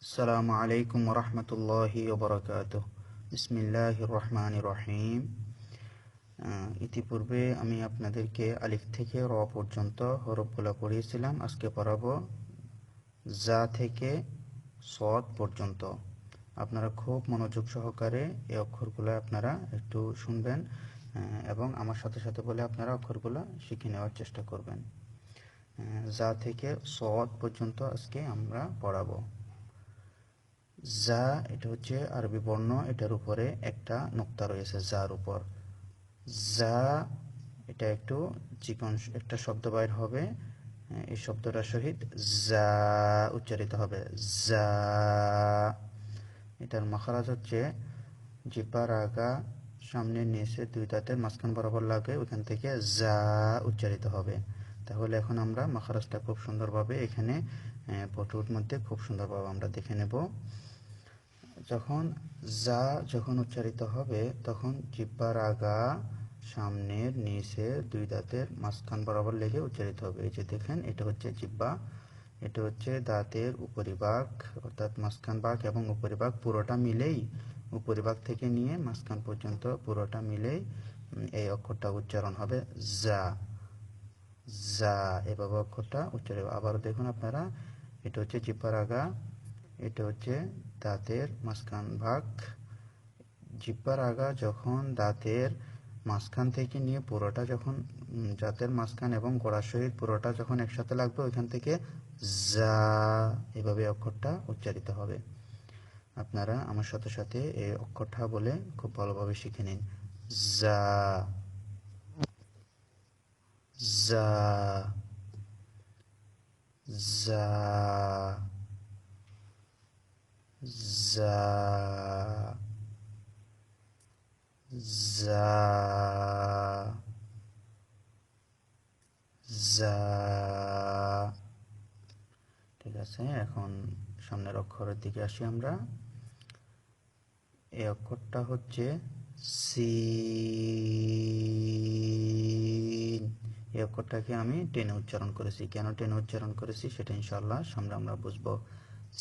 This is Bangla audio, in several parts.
আসসালামু আলাইকুম রহমতুল্লাহি ওবরাকাতুহ। বিসমিল্লাহির রহমানির রহিম। ইতিপূর্বে আমি আপনাদেরকে আলিফ থেকে র পর্যন্ত হরফগুলো পড়িয়েছিলাম। আজকে পড়াবো জা থেকে সদ পর্যন্ত। আপনারা খুব মনোযোগ সহকারে এই অক্ষরগুলো আপনারা একটু শুনবেন এবং আমার সাথে সাথে বলে আপনারা অক্ষরগুলো শিখে নেওয়ার চেষ্টা করবেন। জা থেকে সদ পর্যন্ত আজকে আমরা পড়াবো। জা এটা হচ্ছে আরবি বর্ণ, এটার উপরে একটা নোক্তা রয়েছে জার উপর। জা এটা একটু চিকন একটা শব্দ বাইর হবে, এই শব্দটার সহিত জা উচ্চারিত হবে। জা এটার মাখরাজ হচ্ছে জিহ্বার আগা সামনের নিচে দুই দাঁতের মাঝখান বরাবর লাগে, ওইখান থেকে জা উচ্চারিত হবে। তাহলে এখন আমরা মাখরাজটা খুব সুন্দরভাবে এখানে পটুর মধ্যে খুব সুন্দরভাবে আমরা দেখে নেব। যখন উচ্চারিত হবে তখন জিহ্বার আগা সামনের নিচের দুই দাঁতের মাঝখান বরাবর লেগে উচ্চারিত হবে। এই যে দেখেন, এটা হচ্ছে জিহ্বা, এটা হচ্ছে দাঁতের উপরিভাগ অর্থাৎ মাঝখান ভাগ এবং উপরিভাগ পুরোটা মিলেই, উপরিভাগ থেকে নিয়ে মাঝখান পর্যন্ত পুরোটা মিলেই এই অক্ষরটা উচ্চারণ হবে জা। জা এভাবে অক্ষরটা উচ্চারণ। আবারও দেখুন আপনারা, এটা হচ্ছে জিহ্বার আগা, এটা হচ্ছে দাঁতের মাঝখান ভাগ। জিহ্বার আগা যখন দাঁতের মাঝখান থেকে নিয়ে পুরোটা যখন দাঁতের মাঝখান এবং গোড়ার সহিত পুরোটা যখন একসাথে লাগবে, ওইখান থেকে জা এভাবে অক্ষরটা উচ্চারিত হবে। আপনারা আমার সাথে সাথে এই অক্ষরটা বলে খুব ভালোভাবে শিখে নিন। জা, জা, জা, জা, জা, জা। ঠিক আছে, এখন সামনের অক্ষরের দিকে আসি আমরা। এই অক্ষরটা হচ্ছে সিন। এই অক্ষরটাকে আমি টেনে উচ্চারণ করেছি। কেন টেনে উচ্চারণ করেছি সেটা ইনশাআল্লাহ সামনে আমরা বুঝবো।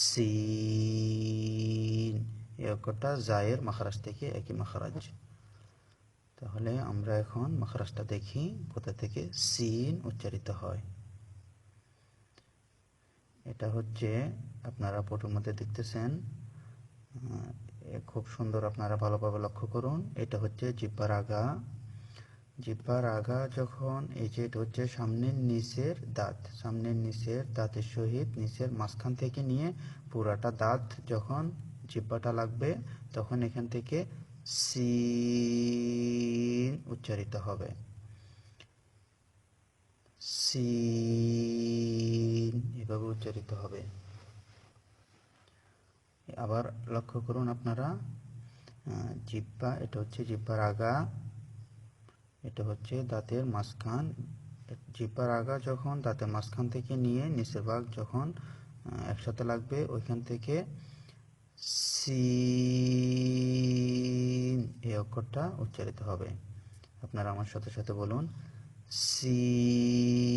সিন, এই অক্ষরটা জায়ের মাখরাজ থেকে একই মাখরাজ। তাহলে আমরা এখন মাখরাজটা দেখি কোথা থেকে সিন উচ্চারিত হয়। এটা হচ্ছে আপনারা ফটোর মধ্যে দেখতেছেন, খুব সুন্দর, আপনারা ভালোভাবে লক্ষ্য করুন। এটা হচ্ছে জিহ্বার আগা। জিহ্বার আগা যখন এই যে এটা হচ্ছে সামনের নিচের দাঁত, সামনের নিচের দাঁতের সহিত নিচের মাঝখান থেকে নিয়ে পুরাটা দাঁত যখন জিহ্বাটা লাগবে, তখন এখান থেকে সিন উচ্চারিত হবে। সিন এভাবে উচ্চারিত হবে। আবার লক্ষ্য করুন আপনারা, জিহ্বা এটা হচ্ছে জিহ্বার আগা, এটা হচ্ছে দাঁতের মাঝখান। জিহ্বার আগা যখন দাঁতের মাঝখান থেকে নিয়ে নিচের ভাগ যখন একসাথে লাগবে, ওইখান থেকে সিন এই অক্ষরটা উচ্চারিত হবে। আপনারা আমার সাথে সাথে বলুন, সিন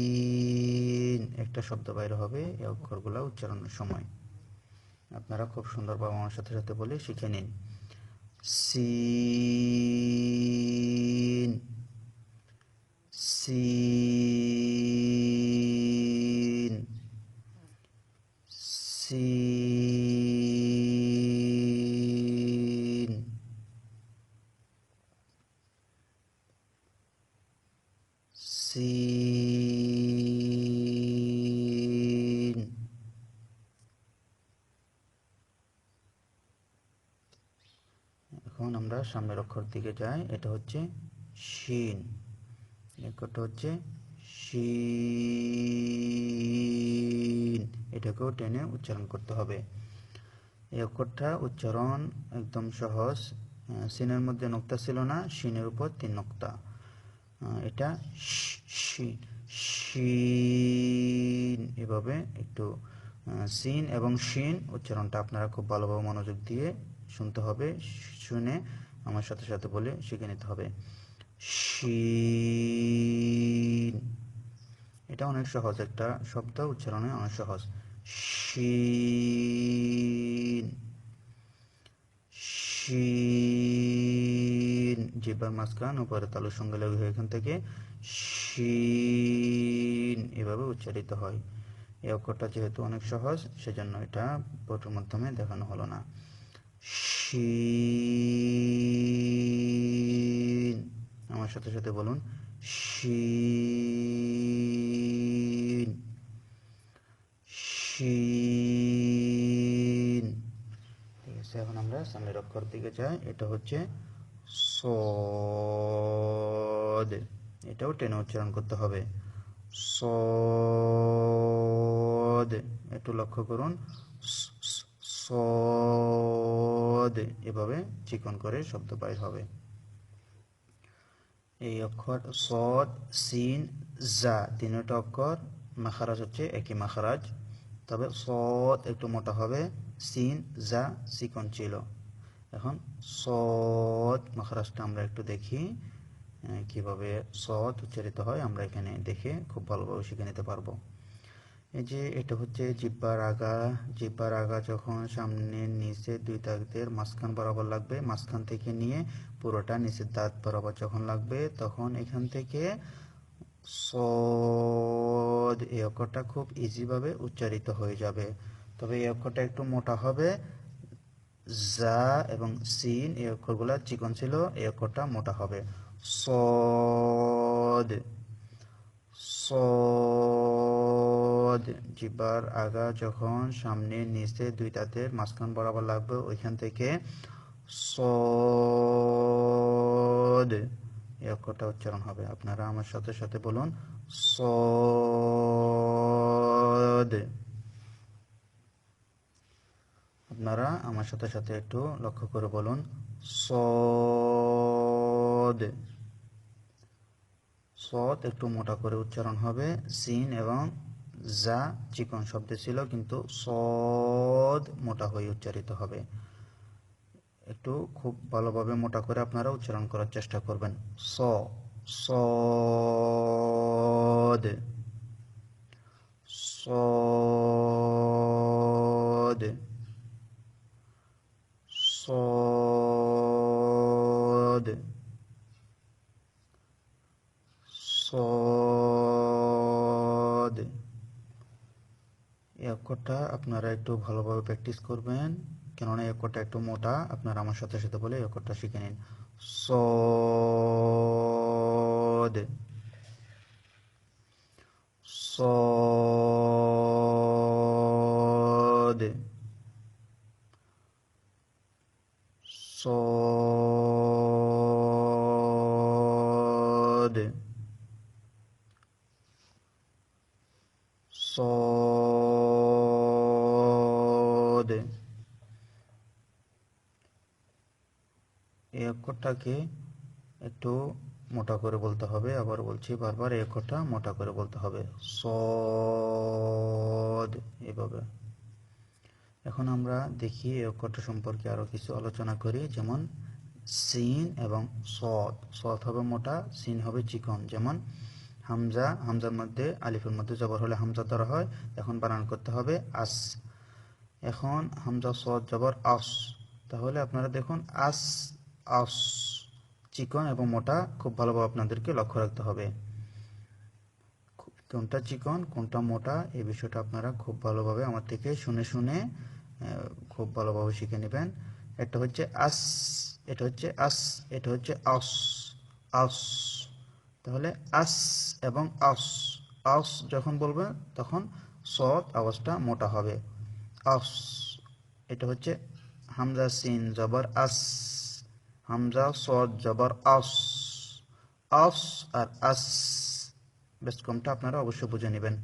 একটা শব্দ বাইরে হবে এই অক্ষরগুলো উচ্চারণের সময়। আপনারা খুব সুন্দরভাবে আমার সাথে সাথে বলে শিখে নিন। সিন, সিন, সিন, সিন। এখন আমরা সামনের অক্ষর দিকে যাই। এটা হচ্ছে শিন। অক্ষরটা হচ্ছে শিন, এটাকেও টেনে উচ্চারণ করতে হবে। এই অক্ষরটা উচ্চারণ একদম সহজ। সিনের মধ্যে নোক্তা ছিল না, শিনের উপর 3 নোক্তা। এটা শিন এভাবে একটু সিন এবং শিন উচ্চারণটা আপনারা খুব ভালোভাবে মনোযোগ দিয়ে শুনতে হবে, শুনে আমার সাথে সাথে বলে শিখে নিতে হবে। শিন, এটা অনেক সহজ একটা শব্দ, উচ্চারণে অনেক সহজ। শিন। জিহ্বার মাঝখান উপরে তালুর সঙ্গে লেগে হয়ে এখান থেকে শিন এভাবে উচ্চারিত হয়। এই অক্ষরটা যেহেতু অনেক সহজ, সেজন্য এটা বোর্ডের মাধ্যমে দেখানো হলো না। শিন, আমার সাথে সাথে বলুন শিন, শিন। ঠিক আছে, এখন আমরা সামনের অক্ষর দিকে যাই। এটা হচ্ছে সদ, এটাও টেনে উচ্চারণ করতে হবে। সদ, একটু লক্ষ্য করুন, সদ, এভাবে চিকন করে শব্দ বাইর হবে। এই অক্ষর সদ, সিন, জা, তিনটা অক্ষর মাখারাজ হচ্ছে একই মাখারাজ, তবে সদ একটু মোটা হবে, সিন জা চিকন ছিল। এখন সদ মাখারাজটা আমরা একটু দেখি কিভাবে সদ উচ্চারিত হয়, আমরা এখানে দেখে খুব ভালোভাবে শিখে নিতে পারবো। এই যে এটা হচ্ছে জিহ্বার আগা। জিহ্বার আগা যখন সামনের নিচে দুই দাঁতের মাঝখান বরাবর লাগবে, মাঝখান থেকে নিয়ে পুরোটা নিচের দাঁত বরাবর যখন লাগবে, তখন এখান থেকে সদ এই অক্ষরটা খুব ইজিভাবে উচ্চারিত হয়ে যাবে। তবে এই অক্ষরটা একটু মোটা হবে। জা এবং সিন এই অক্ষরগুলা চিকন ছিল, এই অক্ষরটা মোটা হবে। সদ, সদ, জিহ্বার আগা যখন সামনে নিচে দুই দাঁতের মাঝখান বরাবর লাগবে, ওইখান থেকে সদ এই অক্ষরটা উচ্চারণ হবে। আপনারা আমার সাথে সাথে বলুন সদ। আপনারা আমার সাথে সাথে একটু লক্ষ্য করে বলুন সদ। সদ একটু মোটা করে উচ্চারণ হবে। সিন এবং জা চিকন শব্দ ছিল, কিন্তু সদ মোটা হয়ে উচ্চারিত হবে। একটু খুব ভালোভাবে মোটা করে আপনারা উচ্চারণ করার চেষ্টা করবেন। সদ, সদ, সদ, সদ। এই অক্ষরটা আপনারা একটু ভালোভাবে প্র্যাকটিস করবেন, কেননা এই অক্ষরটা একটু মোটা। আপনারা আমার সাথে সাথে বলে এই অক্ষরটা শিখে নিন। সদ, সদ, সদ, সদ। এই অক্ষরটাকে একটু মোটা করে বলতে হবে। আবার বলছি বারবার, এই অক্ষরটা মোটা করে বলতে হবে, সদ, এভাবে। এখন আমরা দেখি এই অক্ষরটা সম্পর্কে আরো কিছু আলোচনা করি। যেমন সিন এবং সদ। সদ হবে মোটা, সিন হবে চিকন। যেমন হামজা, হামজার মধ্যে আলিফের মধ্যে জবর হলে হামজা ধরা হয়, এখন বানান করতে হবে আস। এখন হামজা সদ জবর আস, তাহলে আপনারা দেখুন আস, আস, চিকন এবং মোটা খুব ভালোভাবে আপনাদেরকে লক্ষ্য রাখতে হবে। কোনটা চিকন কোনটা মোটা এই বিষয়টা আপনারা খুব ভালোভাবে আমার থেকে শুনে শুনে খুব ভালোভাবে শিখে নেবেন। এটা হচ্ছে আস, এটা হচ্ছে আস, এটা হচ্ছে আস, আস। তাহলে আস এবং আস, আস যখন বলবেন তখন সদ আওয়াজটা মোটা হবে, আস। এটা হচ্ছে হামজা সিন জবর আস, হামজা সদ জবর আস, আস আর আস। বেশ কমটা আপনারা অবশ্যই বুঝে নেবেন,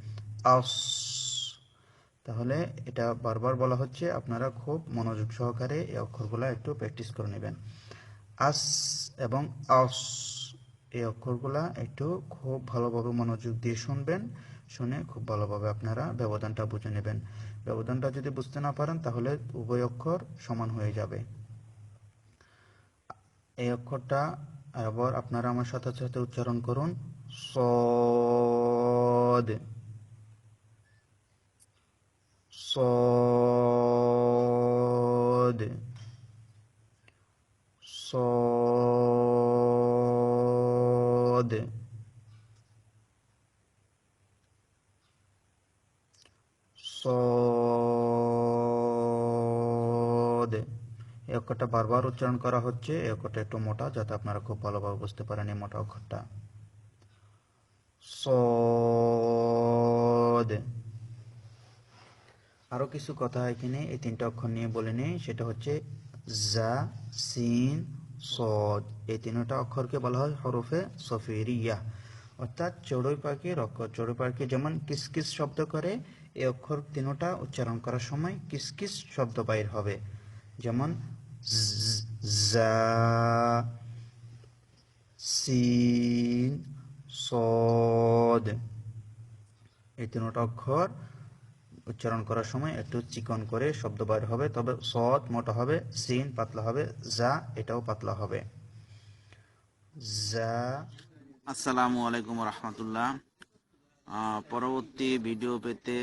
আস। তাহলে এটা বারবার বলা হচ্ছে, আপনারা খুব মনোযোগ সহকারে এই অক্ষরগুলো একটু প্র্যাকটিস করে নেবেন। আস এবং আস এই অক্ষরগুলা একটু খুব ভালোভাবে মনোযোগ দিয়ে শুনবেন, শুনে খুব ভালোভাবে আপনারা ব্যবধানটা বুঝে নেবেন। ব্যবধানটা যদি বুঝতে না পারেন তাহলে উভয় অক্ষর সমান হয়ে যাবে। এই অক্ষরটা আবার আপনারা আমার সাথে সাথে উচ্চারণ করুন, সদ, সদ, সদ। এই অক্ষরটা বারবার উচ্চারণ করা হচ্ছে। এই অক্ষরটা একটু মোটা, যাতে আপনারা খুব ভালোভাবে বুঝতে পারেন এই মোটা অক্ষরটা। সদ। আরো কিছু কথা এখানে এই তিনটা অক্ষর নিয়ে বলে নেই, সেটা হচ্ছে জা, সিন, সদ। এই তিনটা অক্ষরকে বলা হয় হরফে সফেরিয়া, অর্থাৎ চড়ুই পাখির অক্ষর। চড়ুই পাখি যেমন কিসকিস শব্দ করে, এই অক্ষর তিনটা উচ্চারণ করার সময় কিসকিস শব্দ বাইর হবে। যেমন জা, সিন, সদ। এই তিনটা অক্ষর উচ্চারণ করার সময় একটু চিকন করে শব্দ বাইর হবে, তবে সদ মোটা হবে, সিন পাতলা হবে, জা এটাও পাতলা হবে। জা। আসসালামু আলাইকুম রহমতুল্লাহ। পরবর্তী ভিডিও পেতে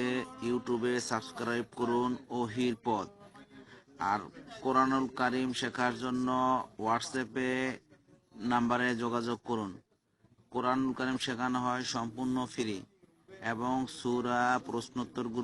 ইউটিউবে সাবস্ক্রাইব করুন ওহির পথ। আর কোরআনুল কারীম শেখার জন্য হোয়াটসঅ্যাপে নাম্বারে যোগাযোগ করুন। কোরআনুল কারীম শেখানো হয় সম্পূর্ণ ফ্রি এবং সূরা প্রশ্নোত্তর গ্রুপ